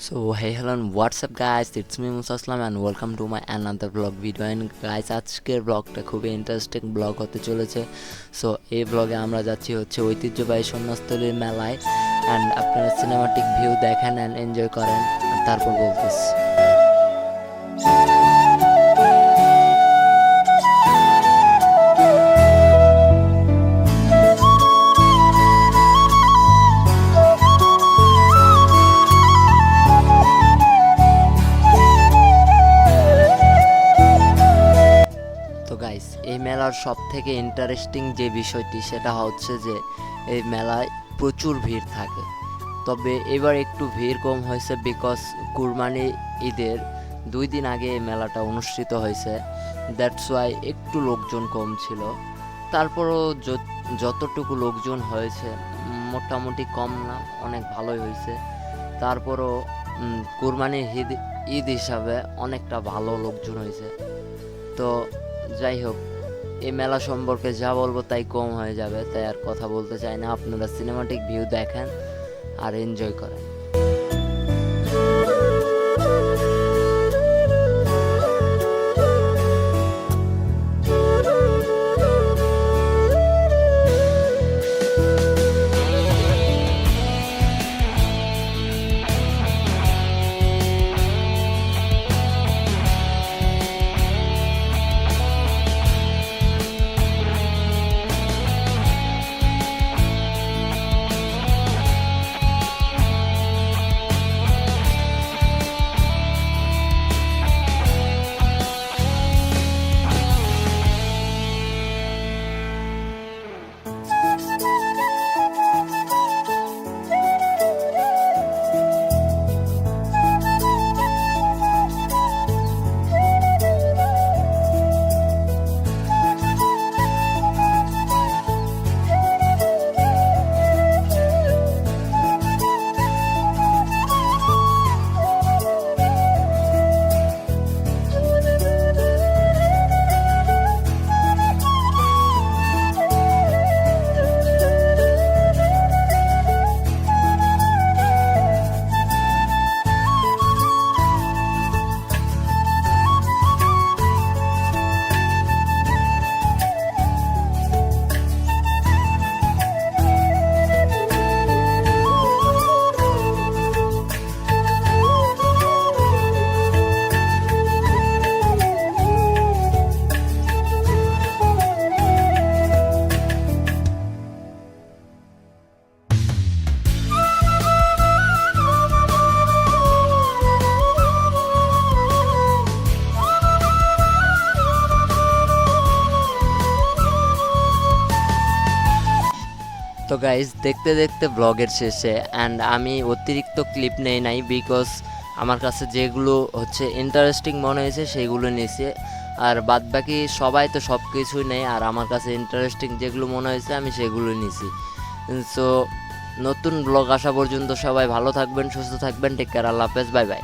So hey hello and what's up guys, it's me Musa Aslam and welcome to my another vlog video. And guys, আজকের ব্লগটা খুবই interesting blog হতে চলেছে। So এই ব্লগে আমরা যাচ্ছি হচ্ছে ঐতিহ্যবাহী সন্ন্যাসস্থলীর মেলায়, অ্যান্ড আপনারা সিনেমাটিক ভিউ দেখেন অ্যান্ড এনজয় করেন, আর তারপর বলতেছি। তো গাইস, এই মেলার সব থেকে ইন্টারেস্টিং যে বিষয়টি সেটা হচ্ছে যে এই মেলায় প্রচুর ভিড় থাকে। তবে এবার একটু ভিড় কম হয়েছে বিকজ কুরবানি ঈদের 2 দিন আগে এই মেলাটা অনুষ্ঠিত হয়েছে, দ্যাটস ওয়াই একটু লোকজন কম ছিল। তারপরও যতটুকু লোকজন হয়েছে মোটামুটি কম না, অনেক ভালোই হয়েছে। তারপরও কুরবানির ঈদ হিসাবে অনেকটা ভালো লোকজন হয়েছে। তো যাই হোক, এই মেলা সম্পর্কে যা বলবো তাই কম হয়ে যাবে, তাই আর কথা বলতে চাই না। আপনারা সিনেমাটিক ভিউ দেখেন আর এনজয় করেন। তো গাইজ, দেখতে দেখতে ব্লগের শেষে, অ্যান্ড আমি অতিরিক্ত ক্লিপ নেই নাই বিকজ আমার কাছে যেগুলো হচ্ছে ইন্টারেস্টিং মনে হয়েছে সেগুলো নিয়েছি, আর বাদবাকি সবাই তো সব কিছুই নেই, আর আমার কাছে ইন্টারেস্টিং যেগুলো মনে হয়েছে আমি সেগুলো নিয়েছি। সো নতুন ব্লগ আসা পর্যন্ত সবাই ভালো থাকবেন, সুস্থ থাকবেন, টেক কেয়ার, আল্লাহ হাফেজ, বাই বাই।